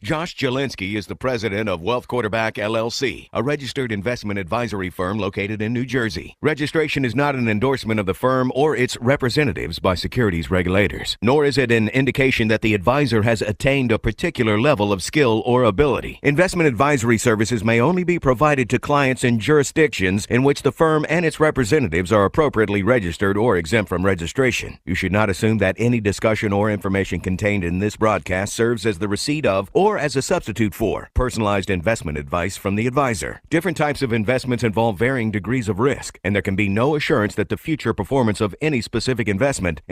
Josh Jelinski is the president of Wealth Quarterback LLC, a registered investment advisory firm located in New Jersey. Registration is not an endorsement of the firm or its representatives by securities regulators, nor is it an indication that the advisor has attained a particular level of skill or ability. Investment advisory services may only be provided to clients in jurisdictions in which the firm and its representatives are appropriately registered or exempt from registration. You should not assume that any discussion or information contained in this broadcast serves as the receipt of or as a substitute for personalized investment advice from the advisor. Different types of investments involve varying degrees of risk, and there can be no assurance that the future performance of any specific investment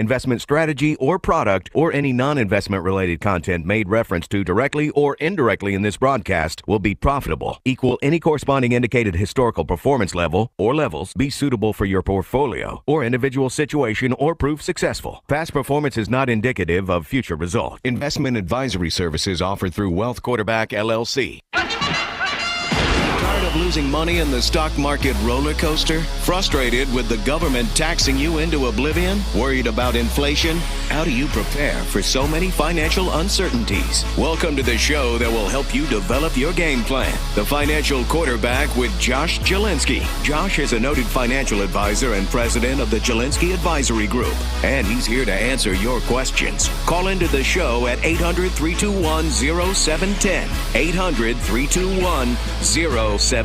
strategy, or product, or any non-investment related content made reference to directly or indirectly in this broadcast will be profitable, equal any corresponding indicated historical performance level or levels, be suitable for your portfolio or individual situation, or prove successful. Past performance is not indicative of future results. Investment advisory services offered through Wealth Quarterback LLC. Tired of losing money in the stock market roller coaster? Frustrated with the government taxing you into oblivion? Worried about inflation? How do you prepare for so many financial uncertainties? Welcome to the show that will help you develop your game plan. The Financial Quarterback with Josh Jelinski. Josh is a noted financial advisor and president of the Jelinski Advisory Group, and he's here to answer your questions. Call into the show at 800-321-0710. 800-321-0710.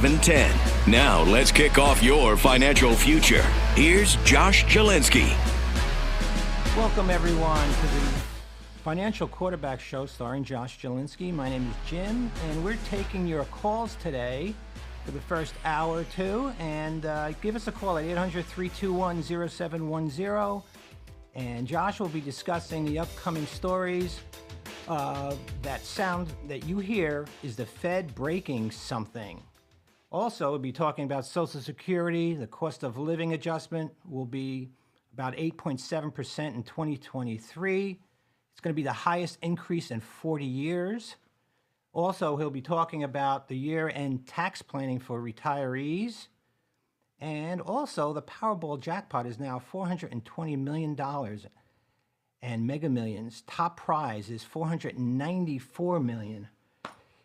Now, let's kick off your financial future. Here's Josh Jelinski. Welcome, everyone, to the Financial Quarterback Show starring Josh Jelinski. My name is Jim, and we're taking your calls today for the first hour or two. And give us a call at 800-321-0710. And Josh will be discussing the upcoming stories. That sound that you hear is the Fed breaking something. Also, we'll be talking about Social Security. The cost of living adjustment will be about 8.7% in 2023. It's going to be the highest increase in 40 years. Also, he'll be talking about the year-end tax planning for retirees. And also, the Powerball jackpot is now $420 million. And Mega Millions top prize is $494 million.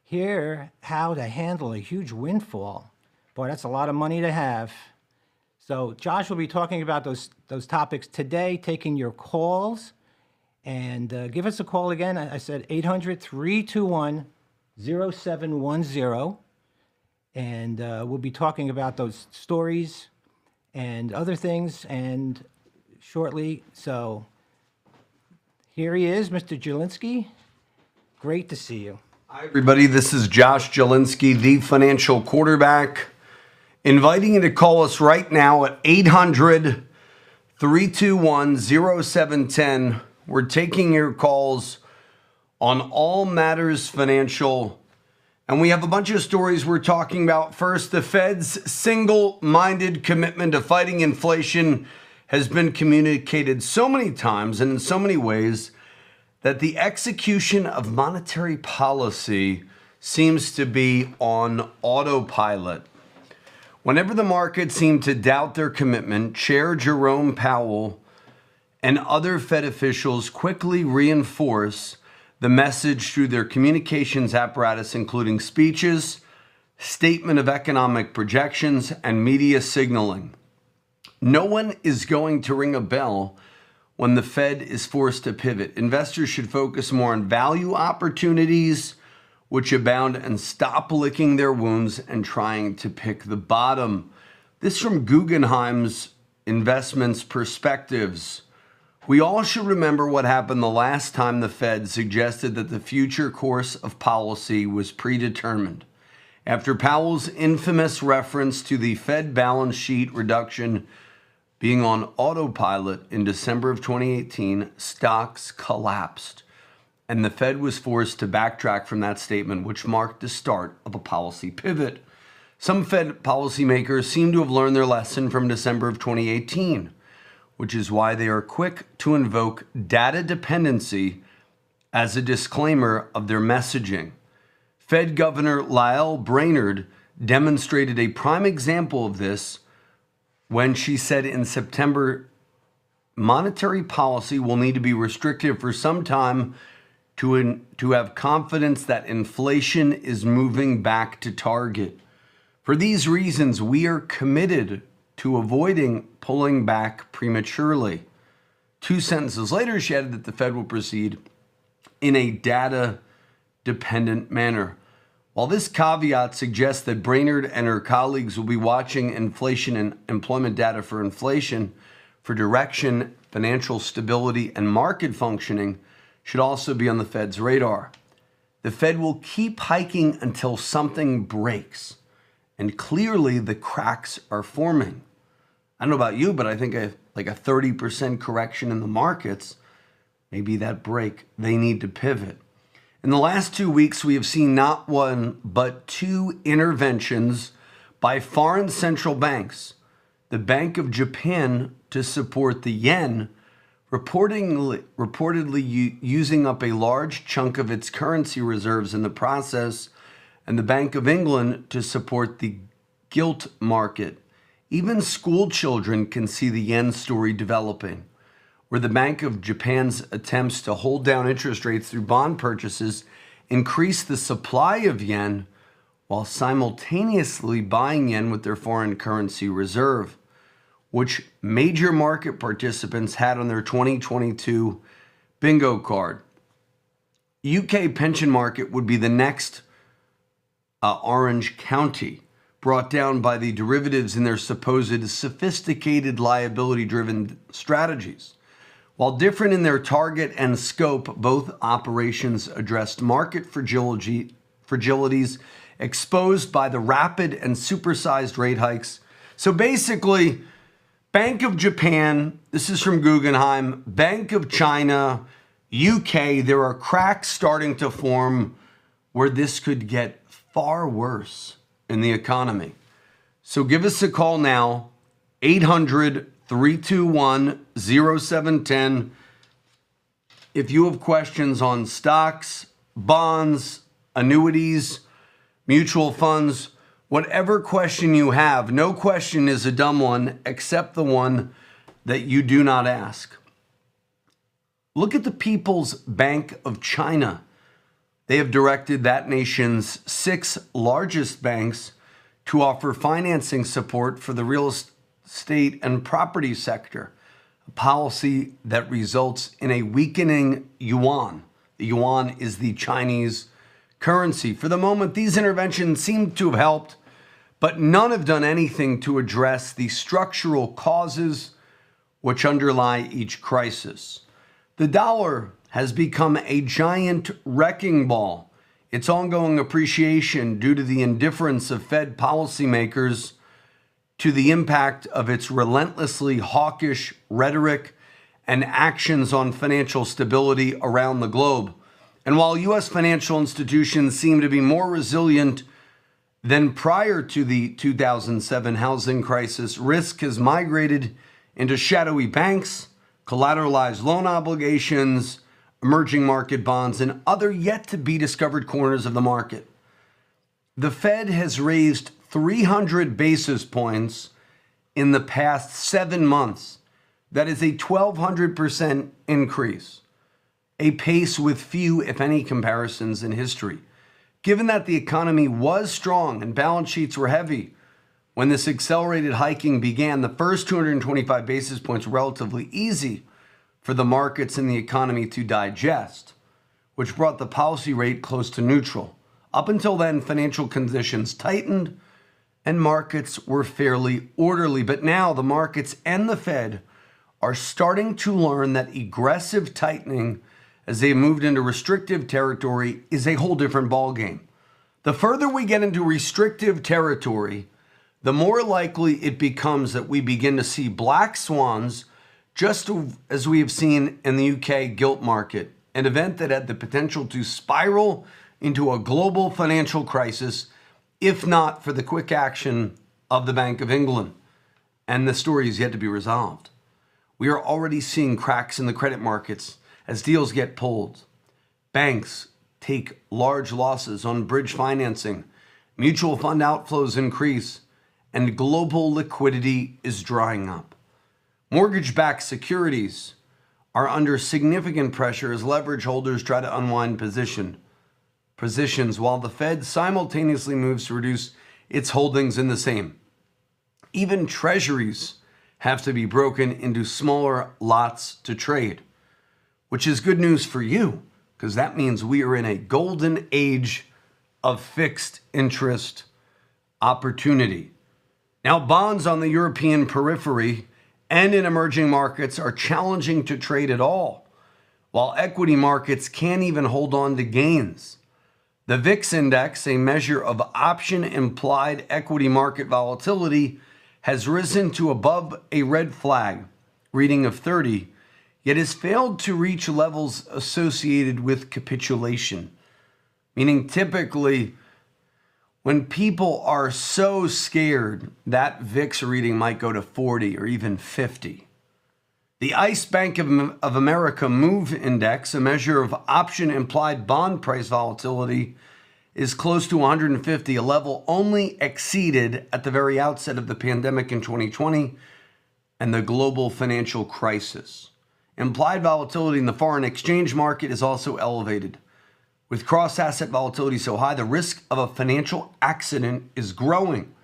Here, how to handle a huge windfall. Boy, that's a lot of money to have. So Josh will be talking about those topics today, taking your calls. And give us a call again. I said 800-321-0710. And we'll be talking about those stories and other things and shortly. So here he is, Mr. Jelinski. Great to see you. Hi, everybody. This is Josh Jelinski, the Financial Quarterback, inviting you to call us right now at 800-321-0710. We're taking your calls on all matters financial, and we have a bunch of stories we're talking about. First, the Fed's single-minded commitment to fighting inflation has been communicated so many times and in so many ways that the execution of monetary policy seems to be on autopilot. Whenever the market seemed to doubt their commitment, Chair Jerome Powell and other Fed officials quickly reinforce the message through their communications apparatus, including speeches, statement of economic projections, and media signaling. No one is going to ring a bell when the Fed is forced to pivot. Investors should focus more on value opportunities, which abound, and stop licking their wounds and trying to pick the bottom. This from Guggenheim's Investments Perspectives. We all should remember what happened the last time the Fed suggested that the future course of policy was predetermined. After Powell's infamous reference to the Fed balance sheet reduction being on autopilot in December of 2018, stocks collapsed, and the Fed was forced to backtrack from that statement, which marked the start of a policy pivot. Some Fed policymakers seem to have learned their lesson from December of 2018, which is why they are quick to invoke data dependency as a disclaimer of their messaging. Fed Governor Lael Brainerd demonstrated a prime example of this when she said in September, monetary policy will need to be restrictive for some time to have confidence that inflation is moving back to target. For these reasons, we are committed to avoiding pulling back prematurely. 2 sentences later, she added that the Fed will proceed in a data-dependent manner. While this caveat suggests that Brainerd and her colleagues will be watching inflation and employment data for inflation, for direction, financial stability, and market functioning, should also be on the Fed's radar. The Fed will keep hiking until something breaks, and clearly the cracks are forming. I don't know about you, but I think like a 30% correction in the markets, maybe that break, they need to pivot. In the last 2 weeks, we have seen not one, but two interventions by foreign central banks. The Bank of Japan to support the yen, reportedly using up a large chunk of its currency reserves in the process, and the Bank of England to support the gilt market. Even school children can see the yen story developing, where the Bank of Japan's attempts to hold down interest rates through bond purchases increase the supply of yen while simultaneously buying yen with their foreign currency reserve, which major market participants had on their 2022 bingo card. UK pension market would be the next Orange County, brought down by the derivatives in their supposed sophisticated liability-driven strategies. While different in their target and scope, both operations addressed market fragilities exposed by the rapid and supersized rate hikes. So basically, Bank of Japan, this is from Guggenheim, Bank of China, UK, there are cracks starting to form where this could get far worse in the economy. So give us a call now, 800-321-0710. If you have questions on stocks, bonds, annuities, mutual funds, whatever question you have, no question is a dumb one except the one that you do not ask. Look at the People's Bank of China. They have directed that nation's 6 largest banks to offer financing support for the real estate and property sector, a policy that results in a weakening yuan. The yuan is the Chinese currency. For the moment, these interventions seem to have helped, but none have done anything to address the structural causes which underlie each crisis. The dollar has become a giant wrecking ball. Its ongoing appreciation due to the indifference of Fed policymakers to the impact of its relentlessly hawkish rhetoric and actions on financial stability around the globe. And while U.S. financial institutions seem to be more resilient than prior to the 2007 housing crisis, risk has migrated into shadowy banks, collateralized loan obligations, emerging market bonds, and other yet-to-be-discovered corners of the market. The Fed has raised 300 basis points in the past 7 months. That is a 1,200% increase, a pace with few, if any, comparisons in history. Given that the economy was strong and balance sheets were heavy when this accelerated hiking began, the first 225 basis points were relatively easy for the markets and the economy to digest, which brought the policy rate close to neutral. Up until then, financial conditions tightened and markets were fairly orderly. But now the markets and the Fed are starting to learn that aggressive tightening as they moved into restrictive territory is a whole different ballgame. The further we get into restrictive territory, the more likely it becomes that we begin to see black swans, just as we have seen in the UK gilt market, an event that had the potential to spiral into a global financial crisis, if not for the quick action of the Bank of England. And the story is yet to be resolved. We are already seeing cracks in the credit markets as deals get pulled. Banks take large losses on bridge financing, mutual fund outflows increase, and global liquidity is drying up. Mortgage-backed securities are under significant pressure as leverage holders try to unwind positions while the Fed simultaneously moves to reduce its holdings in the same. Even treasuries have to be broken into smaller lots to trade, which is good news for you because that means we are in a golden age of fixed interest opportunity. Now, bonds on the European periphery and in emerging markets are challenging to trade at all, while equity markets can't even hold on to gains. The VIX index, a measure of option-implied equity market volatility, has risen to above a red flag reading of 30, yet has failed to reach levels associated with capitulation, meaning typically when people are so scared, that VIX reading might go to 40 or even 50. The ICE Bank of America Move Index, a measure of option-implied bond price volatility, is close to 150, a level only exceeded at the very outset of the pandemic in 2020 and the global financial crisis. Implied volatility in the foreign exchange market is also elevated. With cross-asset volatility so high, the risk of a financial accident is growing.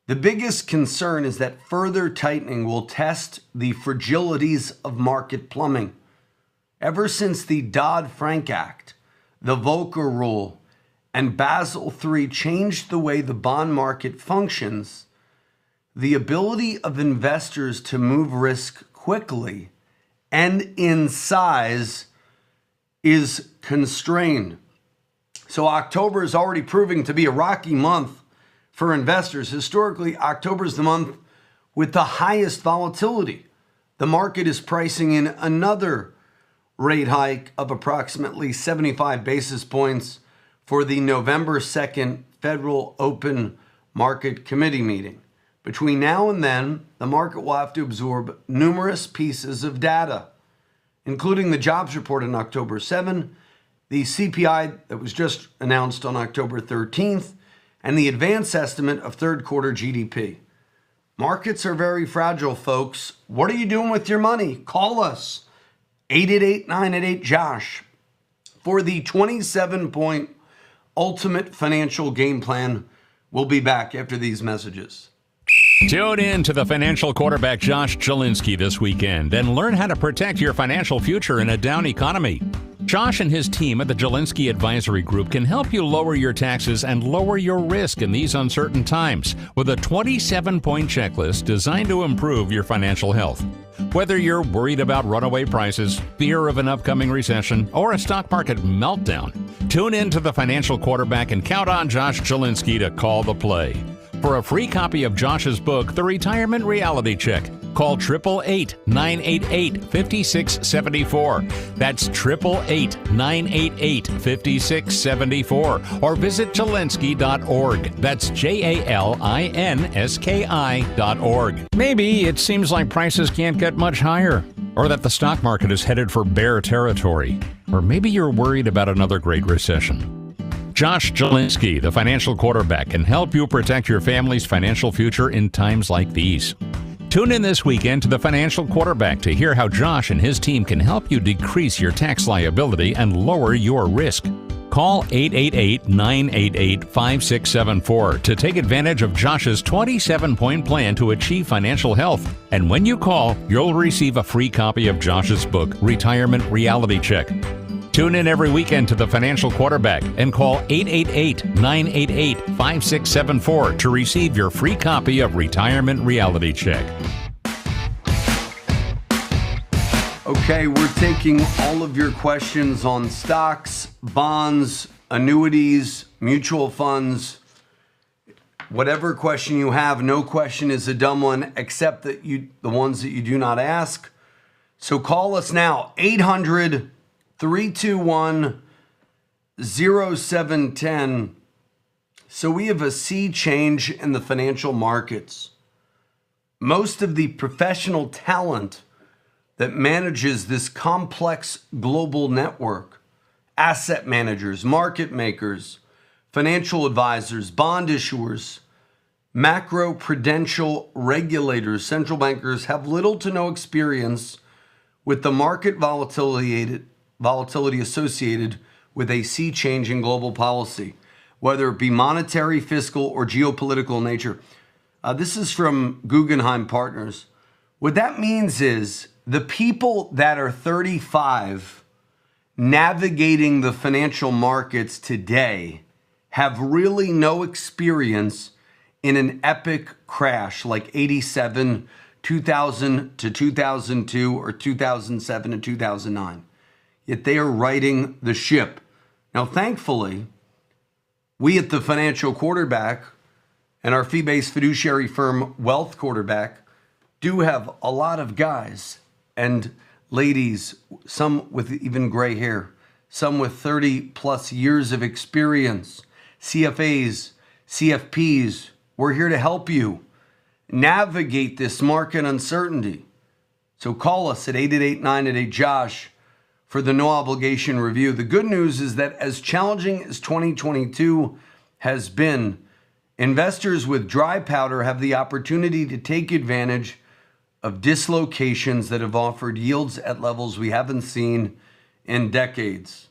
The biggest concern is that further tightening will test the fragilities of market plumbing. Ever since the Dodd-Frank Act, the Volcker Rule, and Basel III changed the way the bond market functions, the ability of investors to move risk quickly and in size is constrained. So October is already proving to be a rocky month for investors. Historically, October is the month with the highest volatility. The market is pricing in another rate hike of approximately 75 basis points for the November 2nd Federal Open Market Committee meeting. Between now and then, the market will have to absorb numerous pieces of data, including the jobs report on October 7, the CPI that was just announced on October 13th, and the advance estimate of third quarter GDP. Markets are very fragile, folks. What are you doing with your money? Call us, 888-988-JOSH, for the 27-point ultimate financial game plan. We'll be back after these messages. Tune in to the financial quarterback Josh Jelinski this weekend and learn how to protect your financial future in a down economy. Josh and his team at the Jelinski Advisory Group can help you lower your taxes and lower your risk in these uncertain times with a 27-point checklist designed to improve your financial health. Whether you're worried about runaway prices, fear of an upcoming recession, or a stock market meltdown, tune in to the financial quarterback and count on Josh Jelinski to call the play. For a free copy of Josh's book, The Retirement Reality Check, call 888-988-5674. That's 888-988-5674. Or visit Jelinski.org. That's JALINSKI.org. Maybe it seems like prices can't get much higher, or that the stock market is headed for bear territory, or maybe you're worried about another great recession. Josh Jelinski, the financial quarterback, can help you protect your family's financial future in times like these. Tune in this weekend to the financial quarterback to hear how Josh and his team can help you decrease your tax liability and lower your risk. Call 888-988-5674 to take advantage of Josh's 27-point plan to achieve financial health. And when you call, you'll receive a free copy of Josh's book, Retirement Reality Check. Tune in every weekend to the financial quarterback and call 888-988-5674 to receive your free copy of Retirement Reality Check. Okay, we're taking all of your questions on stocks, bonds, annuities, mutual funds. Whatever question you have, no question is a dumb one, except that the ones that you do not ask. So call us now, 800-321-0710. So we have a sea change in the financial markets. Most of the professional talent that manages this complex global network, asset managers, market makers, financial advisors, bond issuers, macro-prudential regulators, central bankers have little to no experience with the market volatility associated with a sea change in global policy, whether it be monetary, fiscal, or geopolitical nature. This is from Guggenheim Partners. What that means is the people that are 35 navigating the financial markets today have really no experience in an epic crash like 87, 2000 to 2002, or 2007 to 2009. Yet they are righting the ship. Now, thankfully, we at the Financial Quarterback and our fee-based fiduciary firm, Wealth Quarterback, do have a lot of guys and ladies, some with even gray hair, some with 30 plus years of experience, CFAs, CFPs. We're here to help you navigate this market uncertainty. So call us at 888-988-JOSH for the no obligation review. The good news is that as challenging as 2022 has been, investors with dry powder have the opportunity to take advantage of dislocations that have offered yields at levels we haven't seen in decades.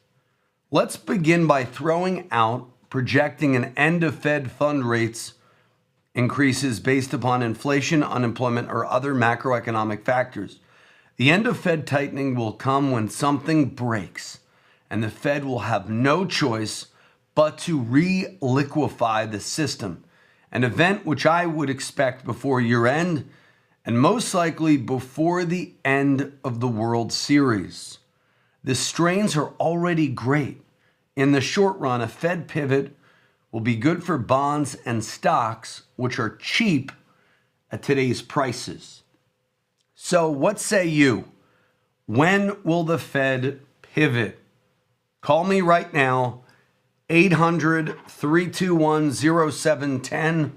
Let's begin by throwing out projecting an end of Fed fund rates increases based upon inflation, unemployment, or other macroeconomic factors. The end of Fed tightening will come when something breaks, and the Fed will have no choice but to re-liquefy the system, an event which I would expect before year end and most likely before the end of the World Series. The strains are already great. In the short run, a Fed pivot will be good for bonds and stocks, which are cheap at today's prices. So what say you? When will the Fed pivot? Call me right now, 800-321-0710.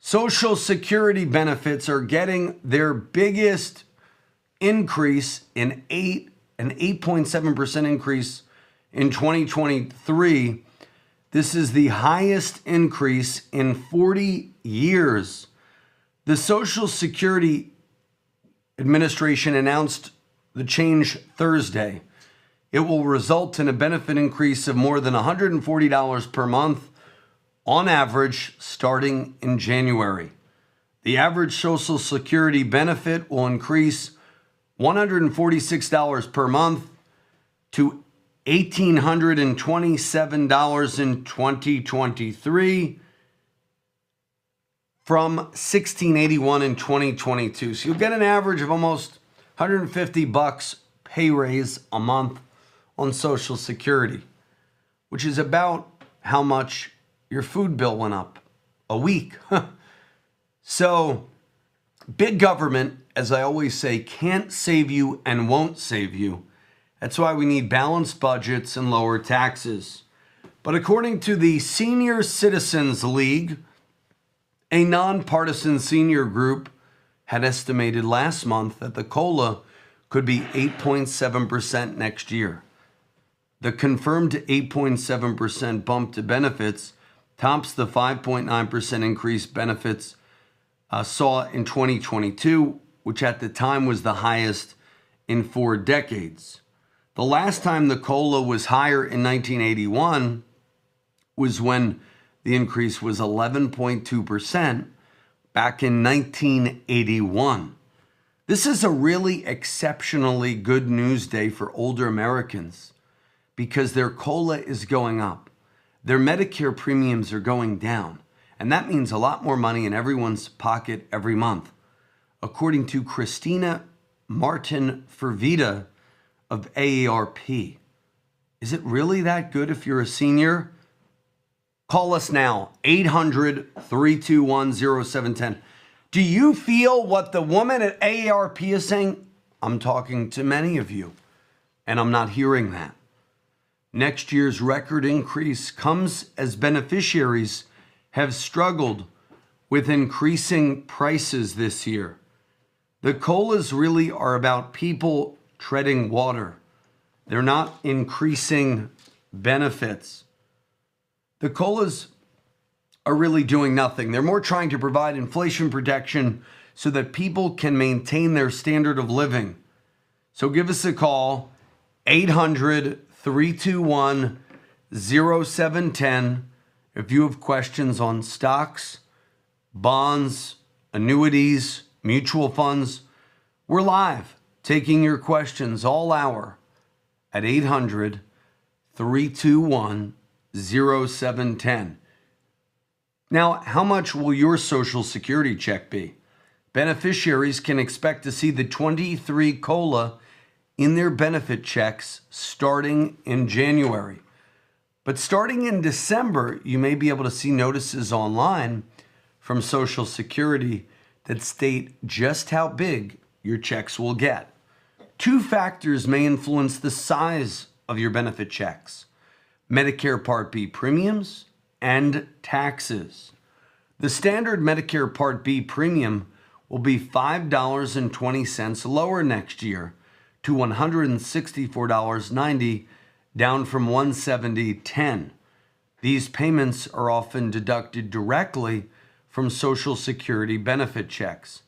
Social Security benefits are getting their biggest increase in an 8.7% increase in 2023. This is the highest increase in 40 years. The Social Security Administration announced the change Thursday. It will result in a benefit increase of more than $140 per month on average starting in January. The average Social Security benefit will increase $146 per month to $1,827 in 2023 from $1,681 in 2022. So you'll get an average of almost $150 pay raise a month on Social Security, which is about how much your food bill went up a week. So big government, as I always say, can't save you and won't save you. That's why we need balanced budgets and lower taxes. But according to the Senior Citizens League, a nonpartisan senior group had estimated last month that the COLA could be 8.7% next year. The confirmed 8.7% bump to benefits tops the 5.9% increase benefits saw in 2022, which at the time was the highest in 4 decades. The last time the COLA was higher in 1981 was when the increase was 11.2% back in 1981. This is a really exceptionally good news day for older Americans because their COLA is going up. Their Medicare premiums are going down, and that means a lot more money in everyone's pocket every month. According to Christina Martin Fervita of AARP. Is it really that good if you're a senior? Call us now, 800-321-0710. Do you feel what the woman at AARP is saying? I'm talking to many of you, and I'm not hearing that. Next year's record increase comes as beneficiaries have struggled with increasing prices this year. The COLAs really are about people treading water. They're not increasing benefits. The COLAs are really doing nothing. They're more trying to provide inflation protection so that people can maintain their standard of living. So give us a call, 800-321-0710, if you have questions on stocks, bonds, annuities, mutual funds. We're live, taking your questions all hour at 800-321-0710. Now, how much will your Social Security check be? Beneficiaries can expect to see the 23 COLA in their benefit checks starting in January. But starting in December, you may be able to see notices online from Social Security that state just how big your checks will get. Two factors may influence the size of your benefit checks: Medicare Part B premiums and taxes. The standard Medicare Part B premium will be $5.20 lower next year to $164.90, down from $170.10. These payments are often deducted directly from Social Security benefit checks.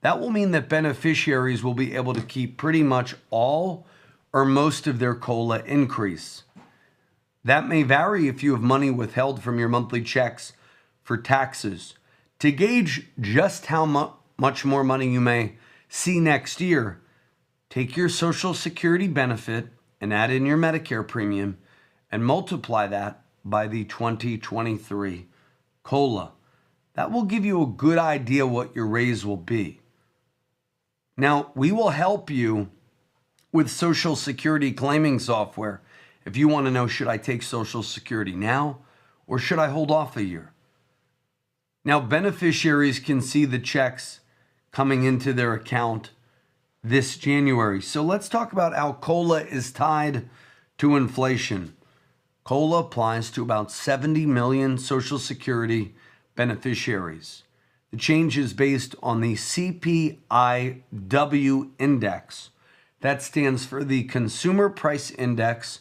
That will mean that beneficiaries will be able to keep pretty much all or most of their COLA increase. That may vary if you have money withheld from your monthly checks for taxes. To gauge just how much more money you may see next year, take your Social Security benefit and add in your Medicare premium and multiply that by the 2023 COLA. That will give you a good idea what your raise will be. Now, we will help you with Social Security claiming software if you want to know, should I take Social Security now or should I hold off a year? Now, beneficiaries can see the checks coming into their account this January. So let's talk about how COLA is tied to inflation. COLA applies to about 70 million Social Security beneficiaries. The change is based on the CPIW index. That stands for the Consumer Price Index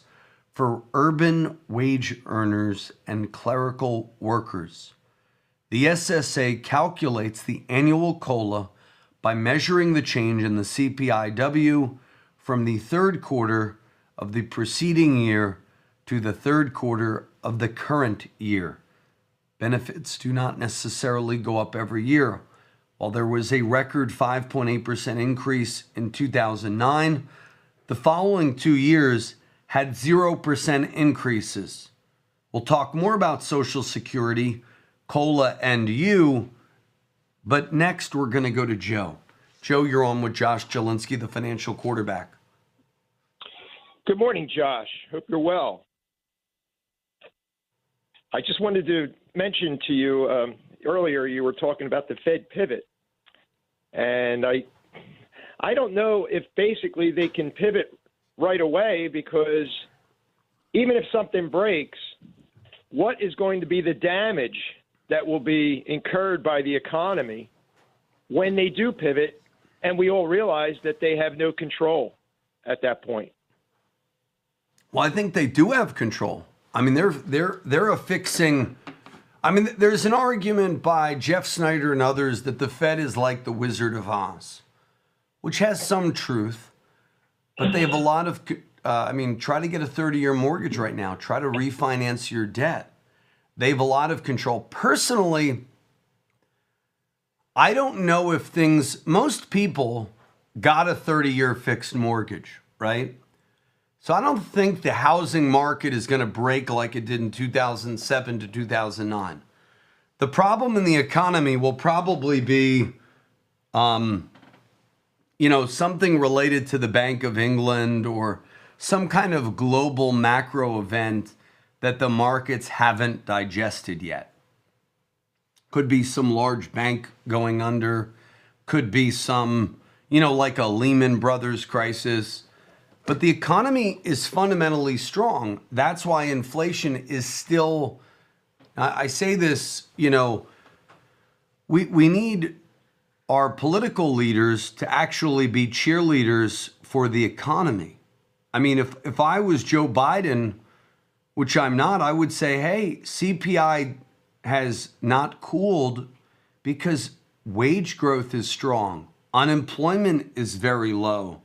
for urban wage earners and clerical workers. The SSA calculates the annual COLA by measuring the change in the CPIW from the third quarter of the preceding year to the third quarter of the current year. Benefits do not necessarily go up every year. While there was a record 5.8% increase in 2009, the following 2 years had 0% increases. We'll talk more about Social Security, COLA, and you, but next we're going to go to Joe. Joe, you're on with Josh Jelinski, the financial quarterback. Good morning, Josh. Hope you're well. I just wanted to mention to you earlier, you were talking about the Fed pivot. And I don't know if basically they can pivot right away, because even if something breaks, what is going to be the damage that will be incurred by the economy when they do pivot, and we all realize that they have no control at that point? Well, I think they do have control. I mean, they're affixing. I mean, there's an argument by Jeff Snyder and others that the Fed is like the Wizard of Oz, which has some truth, but they have a lot of. Try to get a 30-year mortgage right now. Try to refinance your debt. They have a lot of control. Personally, I don't know if most people got a 30-year fixed mortgage, right? So I don't think the housing market is going to break like it did in 2007 to 2009. The problem in the economy will probably be, something related to the Bank of England or some kind of global macro event that the markets haven't digested yet. Could be some large bank going under, could be some, like a Lehman Brothers crisis. But the economy is fundamentally strong. That's why inflation is still, I say this, we need our political leaders to actually be cheerleaders for the economy. I mean, if I was Joe Biden, which I'm not, I would say, hey, CPI has not cooled because wage growth is strong. Unemployment is very low.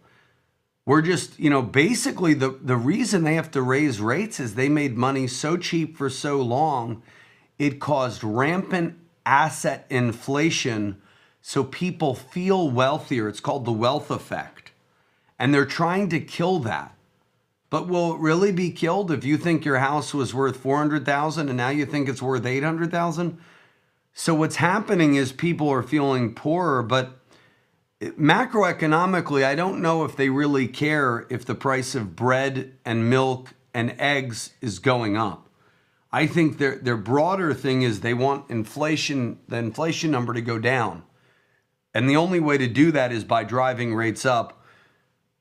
We're just, basically the reason they have to raise rates is they made money so cheap for so long, it caused rampant asset inflation, so people feel wealthier. It's called the wealth effect. And they're trying to kill that. But will it really be killed if you think your house was worth 400,000 and now you think it's worth 800,000? So what's happening is people are feeling poorer, but macroeconomically, I don't know if they really care if the price of bread and milk and eggs is going up. I think their broader thing is they want the inflation number to go down. And the only way to do that is by driving rates up.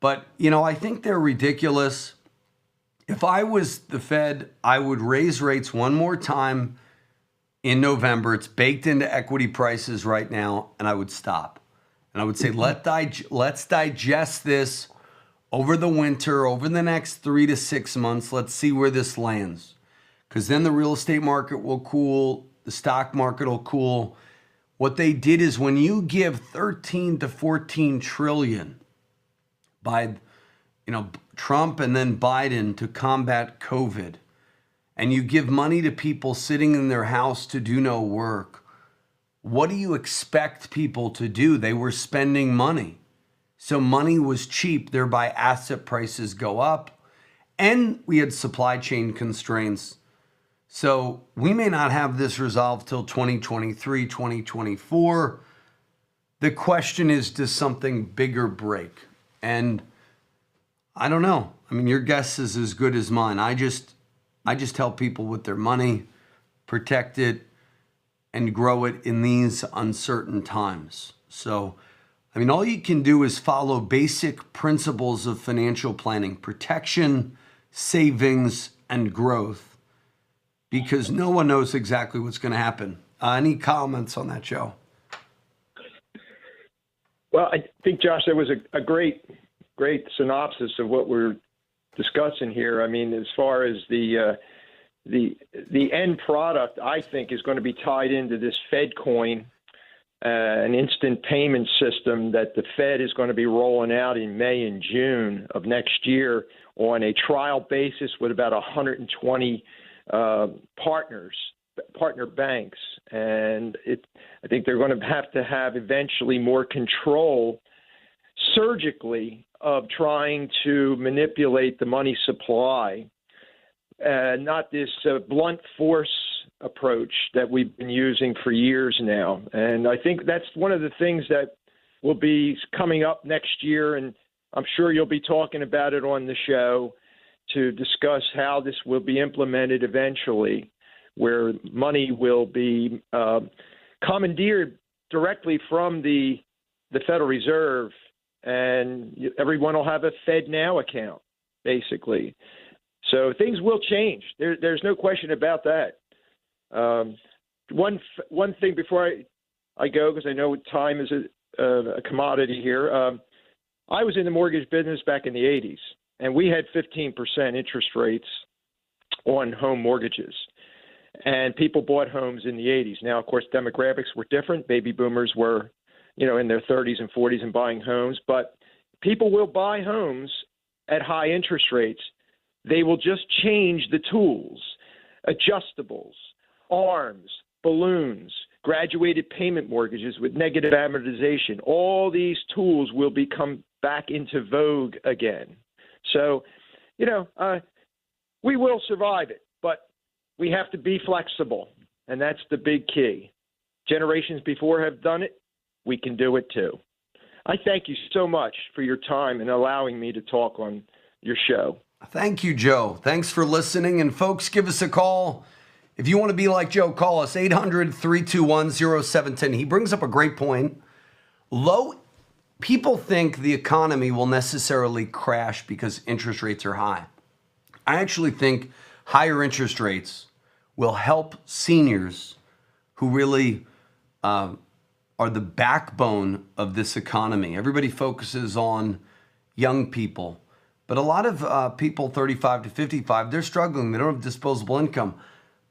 But, I think they're ridiculous. If I was the Fed, I would raise rates one more time in November. It's baked into equity prices right now, and I would stop. And I would say, let's digest this over the winter, over the next 3 to 6 months. Let's see where this lands. Because then the real estate market will cool, the stock market will cool. What they did is when you give 13 to 14 trillion by Trump and then Biden to combat COVID, and you give money to people sitting in their house to do no work, what do you expect people to do? They were spending money. So money was cheap, thereby asset prices go up. And we had supply chain constraints. So we may not have this resolved till 2023, 2024. The question is, does something bigger break? And I don't know. I mean, your guess is as good as mine. I just help people with their money, protect it, and grow it in these uncertain times. So, all you can do is follow basic principles of financial planning: protection, savings, and growth, because no one knows exactly what's going to happen. Any comments on that, Joe? Well, I think, Josh, that was a great synopsis of what we're discussing here. I mean, as far as the end product, I think, is going to be tied into this Fed coin, an instant payment system that the Fed is going to be rolling out in May and June of next year on a trial basis with about 120 partner banks. And I think they're going to have eventually more control surgically of trying to manipulate the money supply, not this blunt force approach that we've been using for years now. And I think that's one of the things that will be coming up next year, and I'm sure you'll be talking about it on the show to discuss how this will be implemented eventually, where money will be commandeered directly from the Federal Reserve, and everyone will have a Fed Now account, basically. So things will change. There's no question about that. One thing before I go, because I know time is a commodity here. I was in the mortgage business back in the 80s, and we had 15% interest rates on home mortgages. And people bought homes in the 80s. Now, of course, demographics were different. Baby boomers were, in their 30s and 40s and buying homes. But people will buy homes at high interest rates. They will just change the tools, adjustables, ARMs, balloons, graduated payment mortgages with negative amortization. All these tools will become back into vogue again. So, we will survive it, but we have to be flexible, and that's the big key. Generations before have done it. We can do it too. I thank you so much for your time and allowing me to talk on your show. Thank you, Joe. Thanks for listening. And folks, give us a call. If you want to be like Joe, call us 800-321-0710. He brings up a great point. People think the economy will necessarily crash because interest rates are high. I actually think higher interest rates will help seniors who really are the backbone of this economy. Everybody focuses on young people, but a lot of people 35 to 55, they're struggling. They don't have disposable income.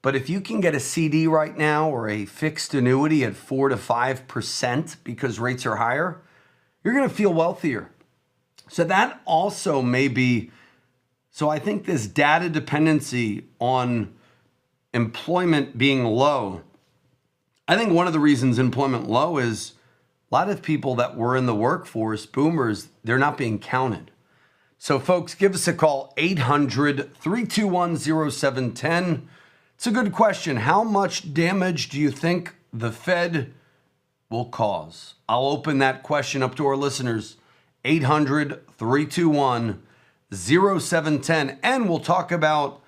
But if you can get a CD right now or a fixed annuity at 4 to 5% because rates are higher, you're going to feel wealthier. So that also may be, so I think this data dependency on employment being low, I think one of the reasons employment low is a lot of people that were in the workforce, boomers, they're not being counted. So folks, give us a call, 800-321-0710. It's a good question. How much damage do you think the Fed will cause? I'll open that question up to our listeners, 800-321-0710. And we'll talk about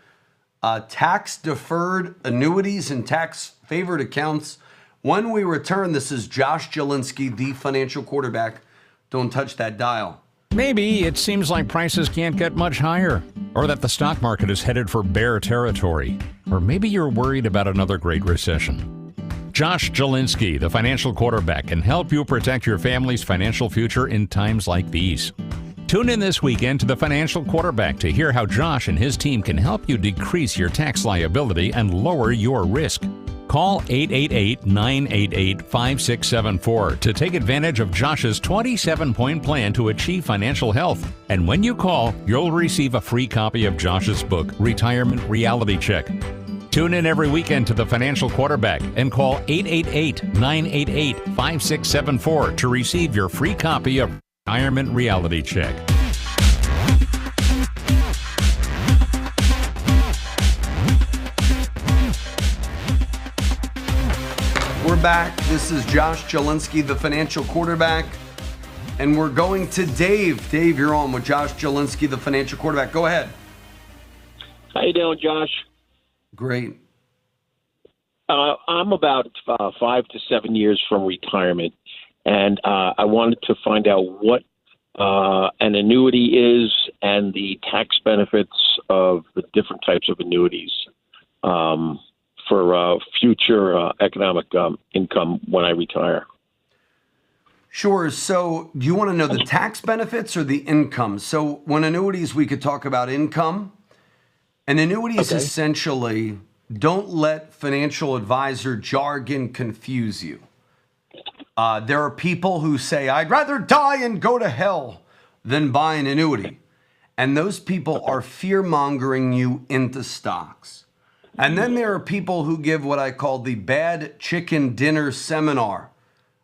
tax-deferred annuities and tax-favored accounts. When we return, this is Josh Jelinski, the financial quarterback. Don't touch that dial. Maybe it seems like prices can't get much higher, or that the stock market is headed for bear territory, or maybe you're worried about another great recession. Josh Jelinski, the financial quarterback, can help you protect your family's financial future in times like these. Tune in this weekend to the Financial Quarterback to hear how Josh and his team can help you decrease your tax liability and lower your risk. Call 888-988-5674 to take advantage of Josh's 27-point plan to achieve financial health. And when you call, you'll receive a free copy of Josh's book, Retirement Reality Check. Tune in every weekend to the Financial Quarterback and call 888-988-5674 to receive your free copy of Retirement Reality Check. We're back. This is Josh Jelinski, the financial quarterback. And we're going to Dave. Dave, you're on with Josh Jelinski, the financial quarterback. Go ahead. How you doing, Josh? Great. I'm about 5 to 7 years from retirement, and I wanted to find out what an annuity is and the tax benefits of the different types of annuities for future economic income when I retire. Sure. So do you want to know the tax benefits or the income? So when annuities, we could talk about income. And annuities essentially, don't let financial advisor jargon confuse you. There are people who say, I'd rather die and go to hell than buy an annuity. And those people are fear-mongering you into stocks. And then there are people who give what I call the bad chicken dinner seminar.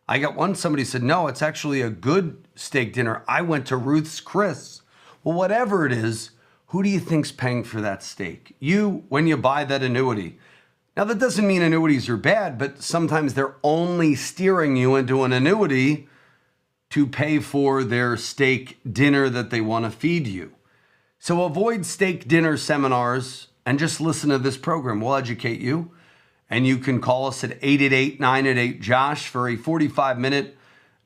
I got one, somebody said, no, it's actually a good steak dinner. I went to Ruth's Chris. Well, whatever it is, who do you think's paying for that steak? You, when you buy that annuity. Now, that doesn't mean annuities are bad, but sometimes they're only steering you into an annuity to pay for their steak dinner that they want to feed you. So avoid steak dinner seminars and just listen to this program. We'll educate you. And you can call us at 888-988-JOSH for a 45-minute,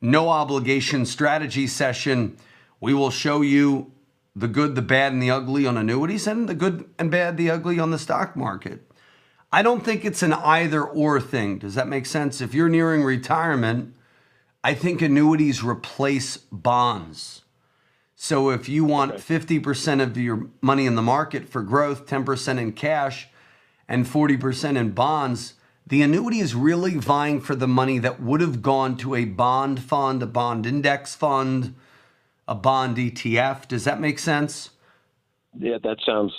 no obligation strategy session. We will show you the good, the bad, and the ugly on annuities, and the good and bad, the ugly on the stock market. I don't think it's an either or thing. Does that make sense? If you're nearing retirement, I think annuities replace bonds. So if you want 50% of your money in the market for growth, 10% in cash, and 40% in bonds, the annuity is really vying for the money that would have gone to a bond fund, a bond index fund, a bond ETF. Does that make sense? Yeah, that sounds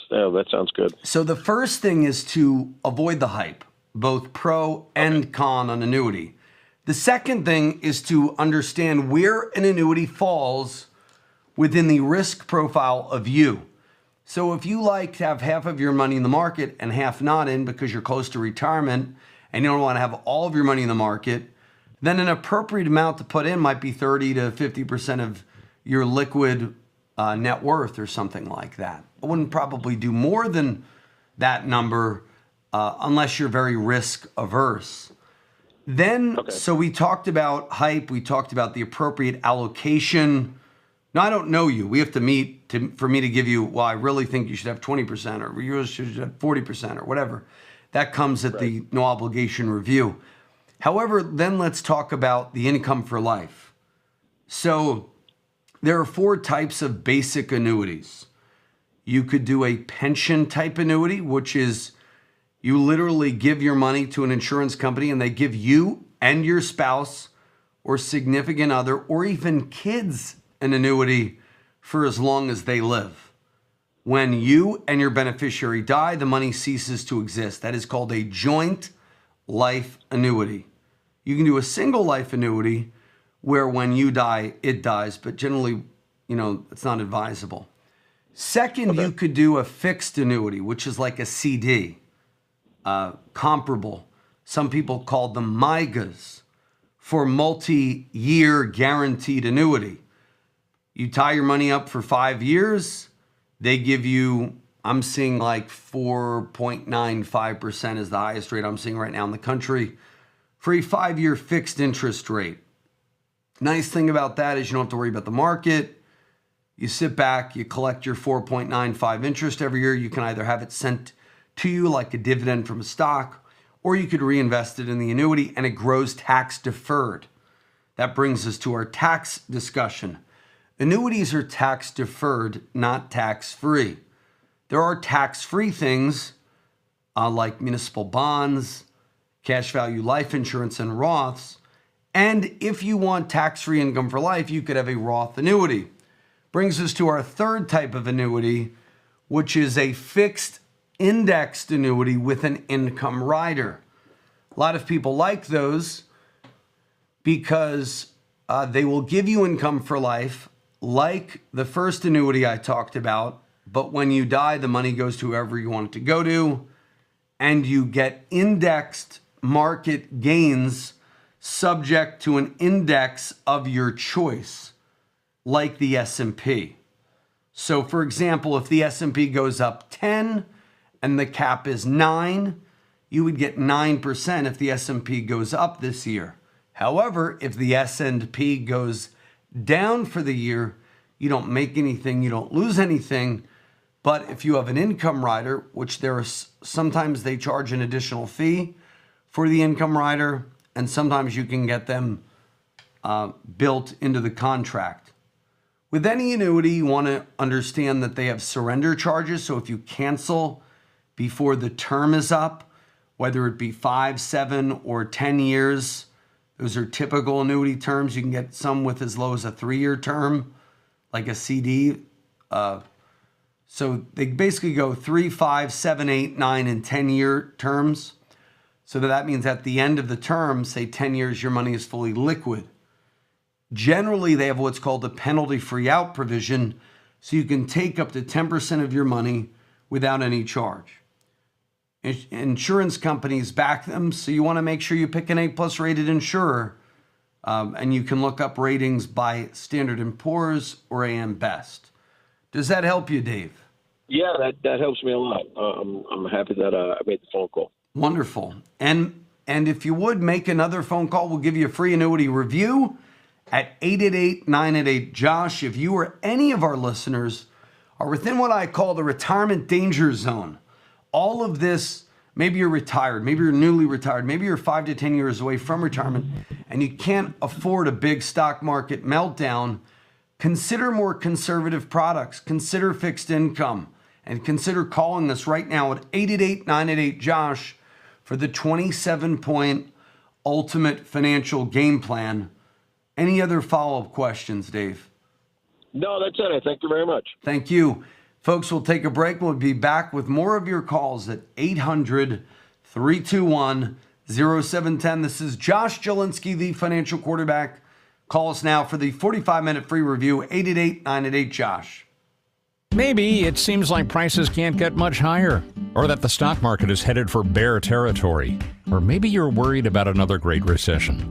good. So the first thing is to avoid the hype, both pro and con on annuity. The second thing is to understand where an annuity falls within the risk profile of you. So if you like to have half of your money in the market and half not in because you're close to retirement and you don't want to have all of your money in the market, then an appropriate amount to put in might be 30 to 50% of your liquid net worth or something like that. I wouldn't probably do more than that number unless you're very risk averse. Then, so we talked about hype. We talked about the appropriate allocation. No, I don't know you. We have to meet for me to give you, well, I really think you should have 20% or you should have 40% or whatever. That comes at the no obligation review. However, then let's talk about the income for life. So there are 4 types of basic annuities. You could do a pension type annuity, which is you literally give your money to an insurance company and they give you and your spouse or significant other or even kids an annuity for as long as they live. When you and your beneficiary die, the money ceases to exist. That is called a joint life annuity. You can do a single life annuity where when you die, it dies, but generally, it's not advisable. Second, you could do a fixed annuity, which is like a CD, comparable. Some people call them MIGAs, for multi-year guaranteed annuity. You tie your money up for 5 years. They give you, I'm seeing like 4.95% is the highest rate I'm seeing right now in the country for a 5-year fixed interest rate. Nice thing about that is you don't have to worry about the market. You sit back, you collect your 4.95 interest every year. You can either have it sent to you like a dividend from a stock, or you could reinvest it in the annuity and it grows tax deferred. That brings us to our tax discussion. Annuities are tax deferred, not tax free. There are tax free things like municipal bonds, cash value life insurance, and Roths. And if you want tax free income for life, you could have a Roth annuity. Brings us to our third type of annuity, which is a fixed indexed annuity with an income rider. A lot of people like those because they will give you income for life, like the first annuity I talked about, but when you die, the money goes to whoever you want it to go to, and you get indexed market gains subject to an index of your choice, like the S&P. So for example, if the S&P goes up 10 and the cap is 9, you would get 9% if the S&P goes up this year. However, if the S&P goes down for the year, you don't make anything, you don't lose anything. But if you have an income rider, which sometimes they charge an additional fee for the income rider, and sometimes you can get them built into the contract. With any annuity, you want to understand that they have surrender charges. So if you cancel before the term is up, whether it be 5, 7, or 10 years, those are typical annuity terms. You can get some with as low as a 3-year term, like a CD. So they basically go 3, 5, 7, 8, 9, and 10-year terms. So that means at the end of the term, say 10 years, your money is fully liquid. Generally, they have what's called a penalty-free out provision, so you can take up to 10% of your money without any charge. Insurance companies back them, so you want to make sure you pick an A+ rated insurer, and you can look up ratings by Standard & Poor's or AM Best. Does that help you, Dave? Yeah, that helps me a lot. I'm happy that I made the phone call. Wonderful. And if you would make another phone call, we'll give you a free annuity review at 888-988-JOSH. If you or any of our listeners are within what I call the retirement danger zone, all of this, maybe you're retired, maybe you're newly retired, maybe you're 5 to 10 years away from retirement, and you can't afford a big stock market meltdown, consider more conservative products, consider fixed income, and consider calling us right now at 888-988-JOSH for the 27-point ultimate financial game plan. Any other follow-up questions, Dave? No, that's it. Thank you very much. Thank you. Folks, we'll take a break. We'll be back with more of your calls at 800-321-0710. This is Josh Jelinski, the financial quarterback. Call us now for the 45-minute free review, 888-988-JOSH. Maybe it seems like prices can't get much higher, or that the stock market is headed for bear territory, or maybe you're worried about another great recession.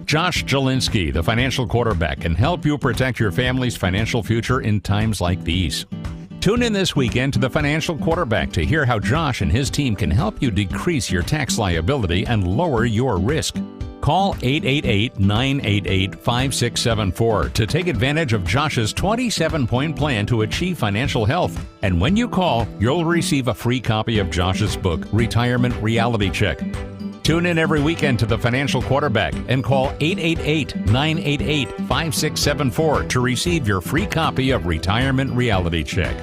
Josh Jelinski, the financial quarterback, can help you protect your family's financial future in times like these. Tune in this weekend to the Financial Quarterback to hear how Josh and his team can help you decrease your tax liability and lower your risk. Call 888-988-5674 to take advantage of Josh's 27-point plan to achieve financial health. And when you call, you'll receive a free copy of Josh's book, Retirement Reality Check. Tune in every weekend to the Financial Quarterback and call 888-988-5674 to receive your free copy of Retirement Reality Check.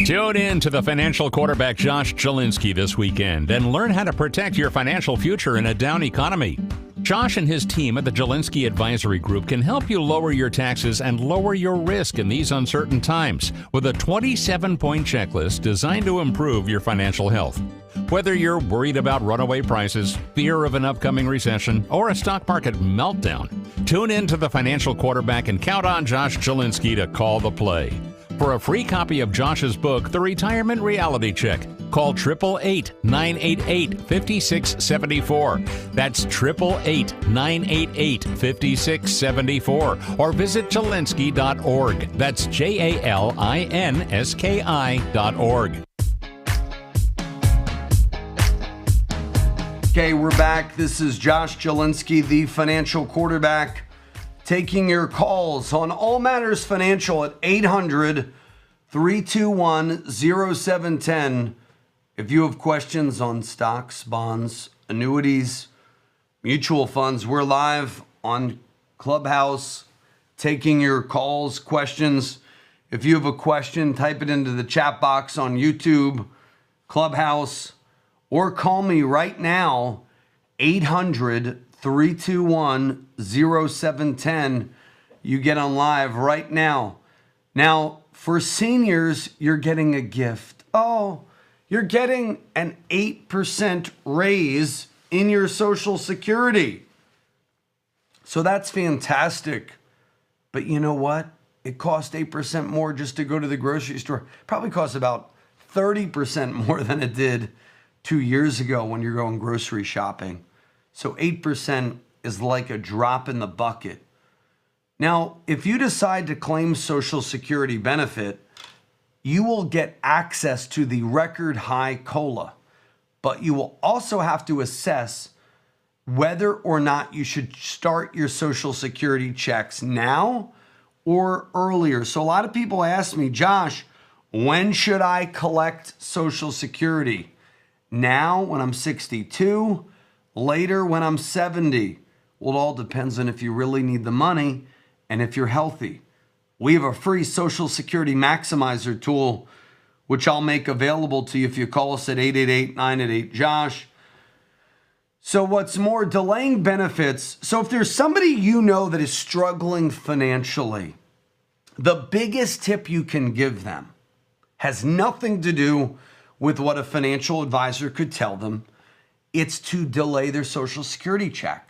Tune in to the Financial Quarterback Josh Jelinski this weekend and learn how to protect your financial future in a down economy. Josh and his team at the Jelinsky Advisory Group can help you lower your taxes and lower your risk in these uncertain times with a 27-point checklist designed to improve your financial health. Whether you're worried about runaway prices, fear of an upcoming recession, or a stock market meltdown, tune in to the Financial Quarterback and count on Josh Jelinsky to call the play. For a free copy of Josh's book, The Retirement Reality Check, call 888-988-5674. That's 888-988-5674. Or visit Jelinsky.org. That's JALINSKI.org. Okay, we're back. This is Josh Jelinsky, the Financial Quarterback, taking your calls on All Matters Financial at 800-321-0710. If you have questions on stocks, bonds, annuities, mutual funds, we're live on Clubhouse taking your calls, questions. If you have a question, type it into the chat box on YouTube, Clubhouse, or call me right now, 800-321-0710. You get on live right now. Now, for seniors, you're getting a gift. Oh, you're getting an 8% raise in your Social Security. So that's fantastic. But you know what? It costs 8% more just to go to the grocery store. Probably costs about 30% more than it did 2 years ago when you're going grocery shopping. So 8% is like a drop in the bucket. Now, if you decide to claim Social Security benefit, you will get access to the record high COLA, but you will also have to assess whether or not you should start your Social Security checks now or earlier. So a lot of people ask me, Josh, when should I collect Social Security? Now, when I'm 62, later when I'm 70. Well, it all depends on if you really need the money and if you're healthy. We have a free Social Security Maximizer tool, which I'll make available to you if you call us at 888-988-JOSH. So what's more, delaying benefits. So if there's somebody you know that is struggling financially, the biggest tip you can give them has nothing to do with what a financial advisor could tell them. It's to delay their Social Security check.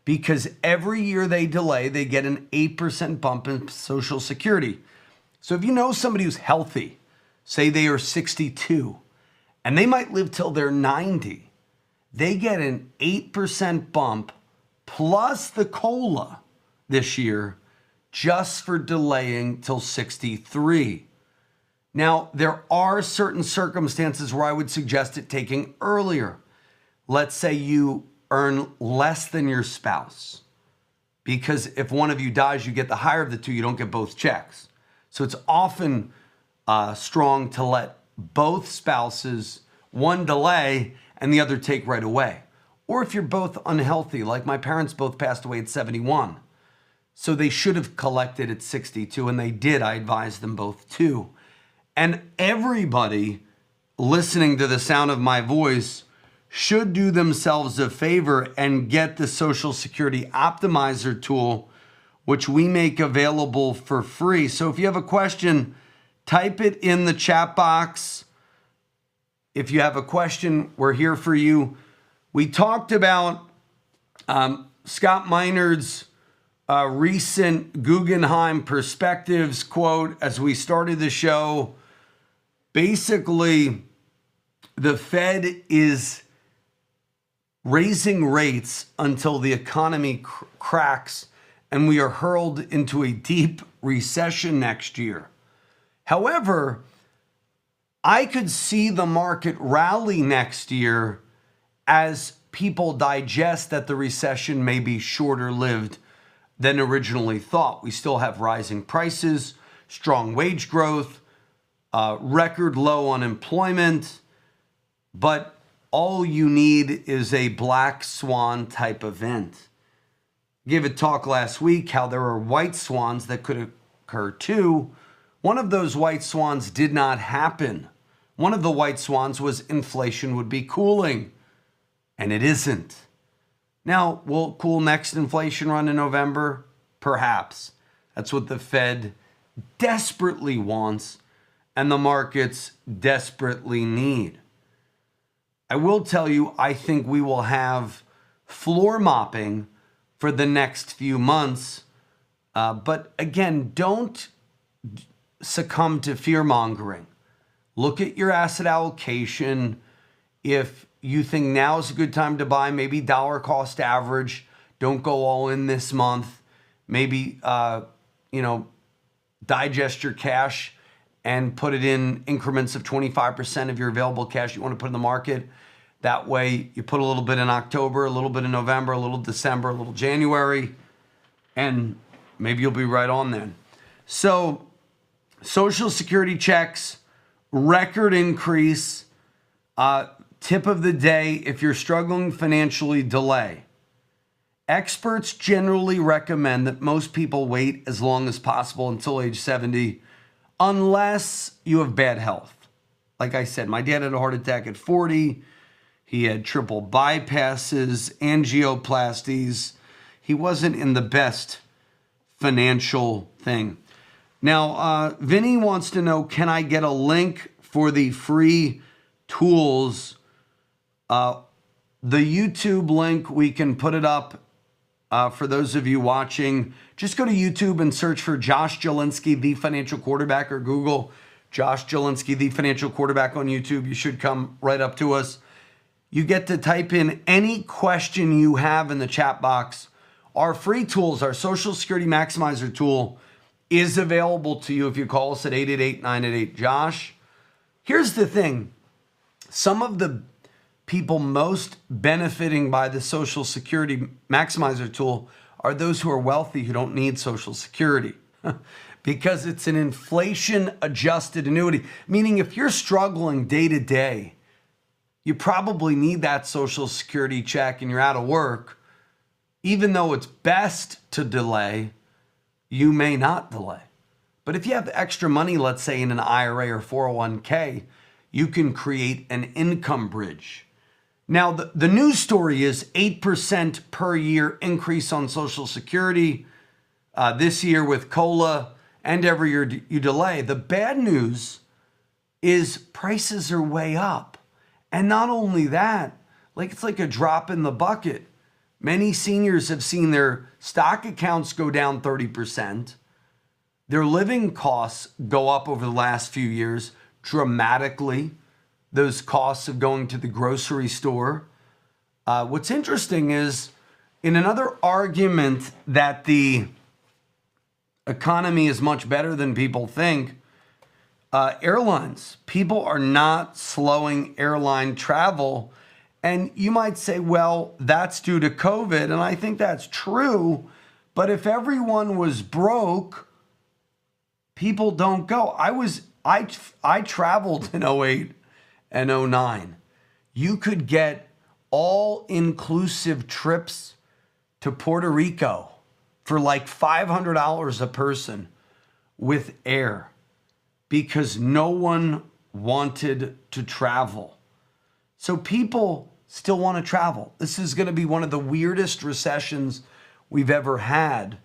Because every year they delay, they get an 8% bump in Social Security. So if you know somebody who's healthy, say they are 62, and they might live till they're 90, they get an 8% bump plus the COLA this year just for delaying till 63. Now, there are certain circumstances where I would suggest it taking earlier. Let's say you earn less than your spouse, because if one of you dies, you get the higher of the two, you don't get both checks. So it's often strong to let both spouses, one delay and the other take right away. Or if you're both unhealthy, like my parents both passed away at 71. So they should have collected at 62, and they did. I advised them both too. And everybody listening to the sound of my voice should do themselves a favor and get the Social Security Optimizer tool, which we make available for free. So if you have a question, type it in the chat box. If you have a question, we're here for you. We talked about Scott Minerd's recent Guggenheim Perspectives quote as we started the show. Basically, the Fed is raising rates until the economy cracks and we are hurled into a deep recession next year. However, I could see the market rally next year as people digest that the recession may be shorter lived than originally thought. We still have rising prices, strong wage growth, record low unemployment, but all you need is a black swan type event. I gave a talk last week how there are white swans that could occur too. One of those white swans did not happen. One of the white swans was inflation would be cooling, and it isn't. Now, will cool next inflation run in November? Perhaps. That's what the Fed desperately wants and the markets desperately need. I will tell you, I think we will have floor mopping for the next few months. But again, don't succumb to fear mongering. Look at your asset allocation. If you think now is a good time to buy, maybe dollar cost average. Don't go all in this month. Maybe, digest your cash and put it in increments of 25% of your available cash you want to put in the market. That way you put a little bit in October, a little bit in November, a little December, a little January, and maybe you'll be right on then. So Social Security checks, record increase. Tip of the day, if you're struggling financially, delay. Experts generally recommend that most people wait as long as possible until age 70, unless you have bad health. Like I said, my dad had a heart attack at 40. He had triple bypasses, angioplasties. He wasn't in the best financial thing. Now, Vinny wants to know, can I get a link for the free tools? The YouTube link, we can put it up for those of you watching. Just go to YouTube and search for Josh Jelinski, the financial quarterback, or Google Josh Jelinski, the financial quarterback on YouTube. You should come right up to us. You get to type in any question you have in the chat box. Our free tools, our Social Security Maximizer tool, is available to you if you call us at 888-988-JOSH. Here's the thing. Some of the people most benefiting by the Social Security Maximizer tool are those who are wealthy who don't need Social Security because it's an inflation-adjusted annuity, meaning if you're struggling day to day, you probably need that Social Security check and you're out of work. Even though it's best to delay, you may not delay. But if you have extra money, let's say in an IRA or 401k, you can create an income bridge. Now, the news story is 8% per year increase on Social Security this year with COLA, and every year you delay. The bad news is prices are way up. And not only that, it's like a drop in the bucket. Many seniors have seen their stock accounts go down 30%. Their living costs go up over the last few years dramatically. Those costs of going to the grocery store. What's interesting is, in another argument that the economy is much better than people think, airlines, people are not slowing airline travel. And you might say, well, that's due to COVID. And I think that's true. But if everyone was broke, people don't go. I traveled in 08 and 09. You could get all-inclusive trips to Puerto Rico for like $500 a person with air because no one wanted to travel. So people still want to travel. This is going to be one of the weirdest recessions we've ever had,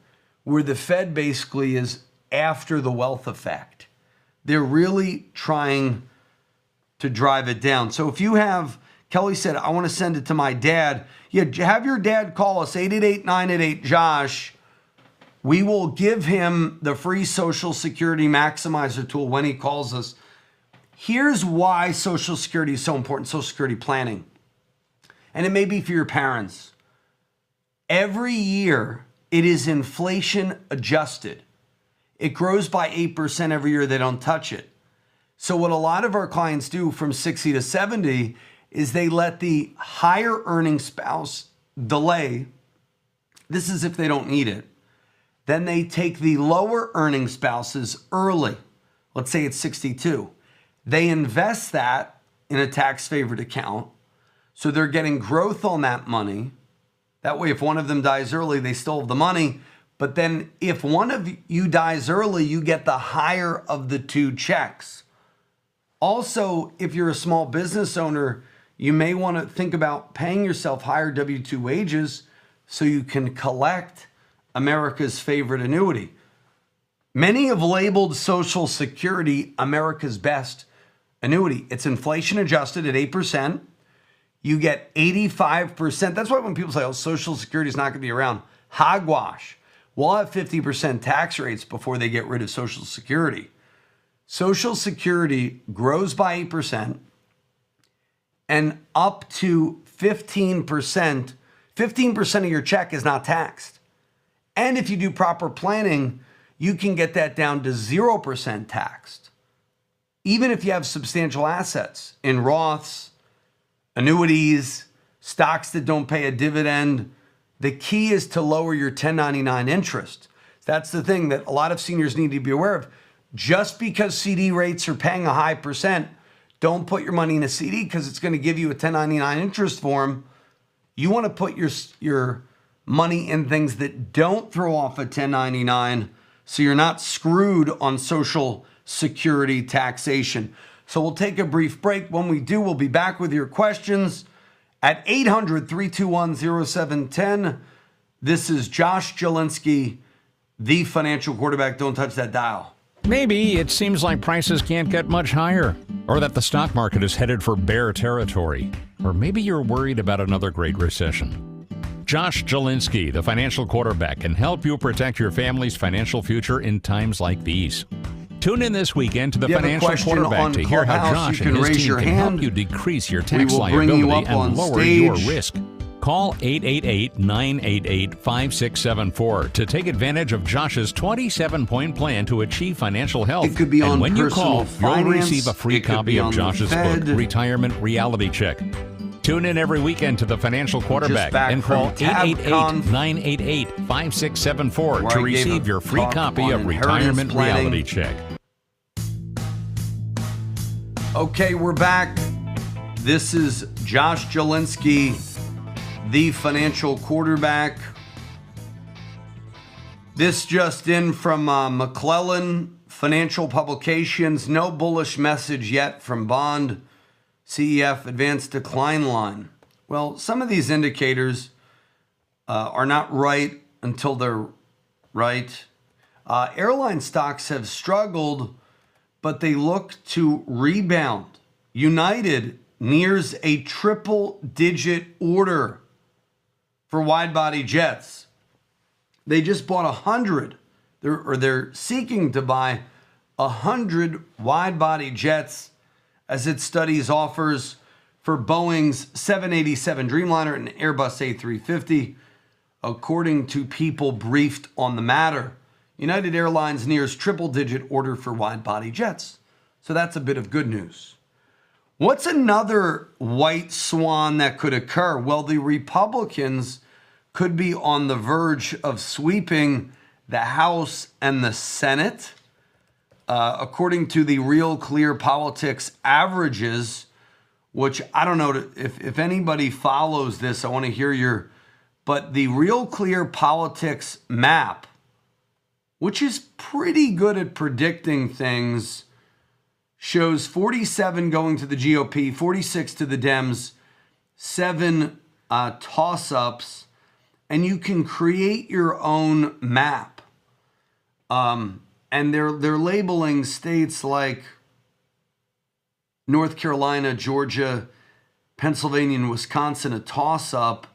where the Fed basically is after the wealth effect. They're really trying to drive it down. So if you have, Kelly said, I want to send it to my dad. Yeah, have your dad call us, 888-988-JOSH. We will give him the free Social Security Maximizer tool when he calls us. Here's why Social Security is so important, Social Security planning. And it may be for your parents. Every year, it is inflation adjusted. It grows by 8% every year. They don't touch it. So what a lot of our clients do from 60 to 70 is they let the higher earning spouse delay. This is if they don't need it. Then they take the lower earning spouses early. Let's say it's 62. They invest that in a tax favored account. So they're getting growth on that money. That way, if one of them dies early, they still have the money. But then if one of you dies early, you get the higher of the two checks. Also, if you're a small business owner, you may want to think about paying yourself higher W-2 wages so you can collect America's favorite annuity. Many have labeled Social Security America's best annuity. It's inflation adjusted at 8%. You get 85%. That's why when people say, oh, Social Security is not going to be around, hogwash. We'll have 50% tax rates before they get rid of Social Security. Social Security grows by 8% and up to 15%. 15% of your check is not taxed. And if you do proper planning, you can get that down to 0% taxed. Even if you have substantial assets in Roths, annuities, stocks that don't pay a dividend, the key is to lower your 1099 interest. That's the thing that a lot of seniors need to be aware of. Just because CD rates are paying a high percent, don't put your money in a CD because it's going to give you a 1099 interest form. You want to put your money in things that don't throw off a 1099 so you're not screwed on Social Security taxation. So we'll take a brief break. When we do, we'll be back with your questions at 800-321-0710. This is Josh Jelinski, the financial quarterback. Don't touch that dial. Maybe it seems like prices can't get much higher, or that the stock market is headed for bear territory, or maybe you're worried about another great recession. Josh Jelinski, the financial quarterback, can help you protect your family's financial future in times like these. Tune in this weekend to the Financial Quarterback to hear how Josh and his team can help you decrease your tax liability and lower your risk. Call 888-988-5674 to take advantage of Josh's 27-point plan to achieve financial health. It could be on and when you call, finance, you'll receive a free copy of Josh's book, Retirement Reality Check. Tune in every weekend to the Financial Quarterback and call 888-988-5674 to receive your free copy of Retirement Reality Check. Okay, we're back. This is Josh Jelinski, the financial quarterback. This just in from McClellan Financial Publications. No bullish message yet from bond CEF advanced decline line. Well, some of these indicators are not right until they're right. Airline stocks have struggled, but they look to rebound. United nears a triple-digit order for wide-body jets. They just bought 100, they're seeking to buy 100 wide-body jets as it studies offers for Boeing's 787 Dreamliner and Airbus A350, according to people briefed on the matter. United Airlines nears triple-digit order for wide-body jets. So that's a bit of good news. What's another white swan that could occur? Well, the Republicans could be on the verge of sweeping the House and the Senate. According to the Real Clear Politics averages, which I don't know if anybody follows this, I want to hear but the Real Clear Politics map, which is pretty good at predicting things, shows 47 going to the GOP, 46 to the Dems, 7 toss-ups, and you can create your own map. And they're labeling states like North Carolina, Georgia, Pennsylvania, and Wisconsin a toss-up,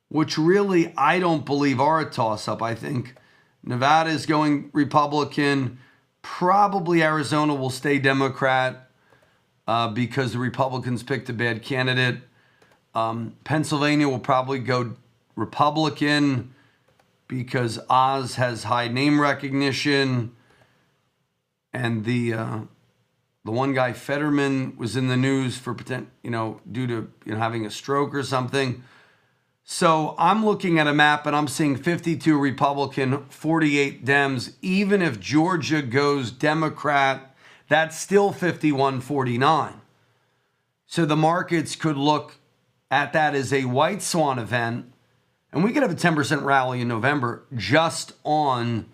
which really I don't believe are a toss-up. I think Nevada is going Republican. Probably Arizona will stay Democrat because the Republicans picked a bad candidate. Pennsylvania will probably go Republican because Oz has high name recognition, and the one guy, Fetterman, was in the news for due to having a stroke or something. So I'm looking at a map and I'm seeing 52 Republican, 48 Dems. Even if Georgia goes Democrat, that's still 51-49. So the markets could look at that as a white swan event. And we could have a 10% rally in November just on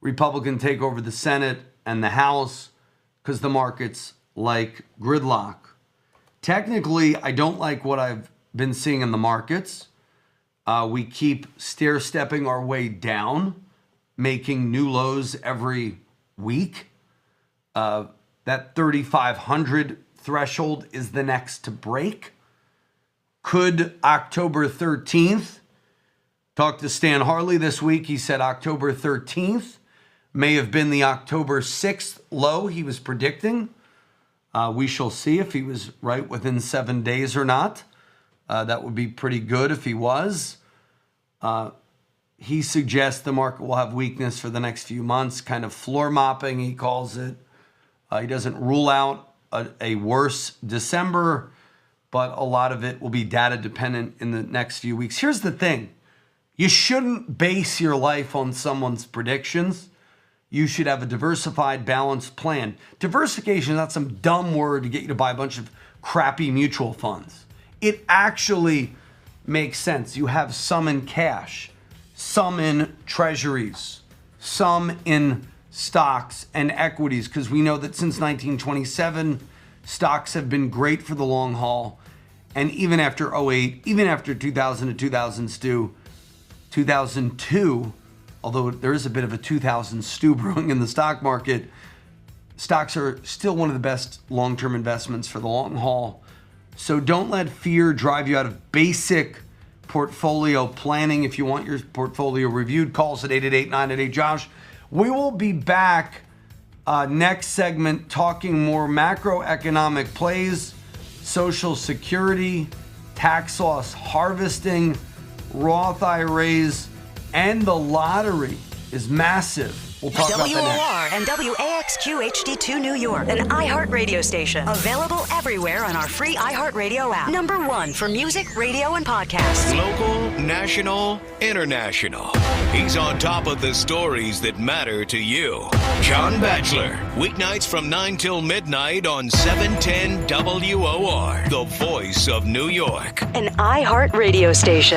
Republican take over the Senate and the House because the markets like gridlock. Technically, I don't like what I've been seeing in the markets. We keep stair-stepping our way down, making new lows every week. That 3,500 threshold is the next to break. Could October 13th, talked to Stan Harley this week, he said October 13th may have been the October 6th low he was predicting. We shall see if he was right within 7 days or not. That would be pretty good if he was. He suggests the market will have weakness for the next few months, kind of floor mopping, he calls it. He doesn't rule out a worse December, but a lot of it will be data dependent in the next few weeks. Here's the thing. You shouldn't base your life on someone's predictions. You should have a diversified, balanced plan. Diversification is not some dumb word to get you to buy a bunch of crappy mutual funds. It actually makes sense. You have some in cash, some in treasuries, some in stocks and equities, because we know that since 1927, stocks have been great for the long haul. And even after 2008, even after 2000 to 2002, although there is a bit of a 2000 stew brewing in the stock market, stocks are still one of the best long-term investments for the long haul. So don't let fear drive you out of basic portfolio planning. If you want your portfolio reviewed, call us at 888-988-JOSH. We will be back next segment talking more macroeconomic plays, Social Security, tax loss harvesting, Roth IRAs, and the lottery is massive. We'll talk about that next. WOR and WAXQ HD2 New York, an iHeart radio station. Available everywhere on our free iHeartRadio app. Number 1 for music, radio, and podcasts. Local, national, international. He's on top of the stories that matter to you. John Batchelor, weeknights from 9 till midnight on 710 WOR, the voice of New York. An iHeart radio station.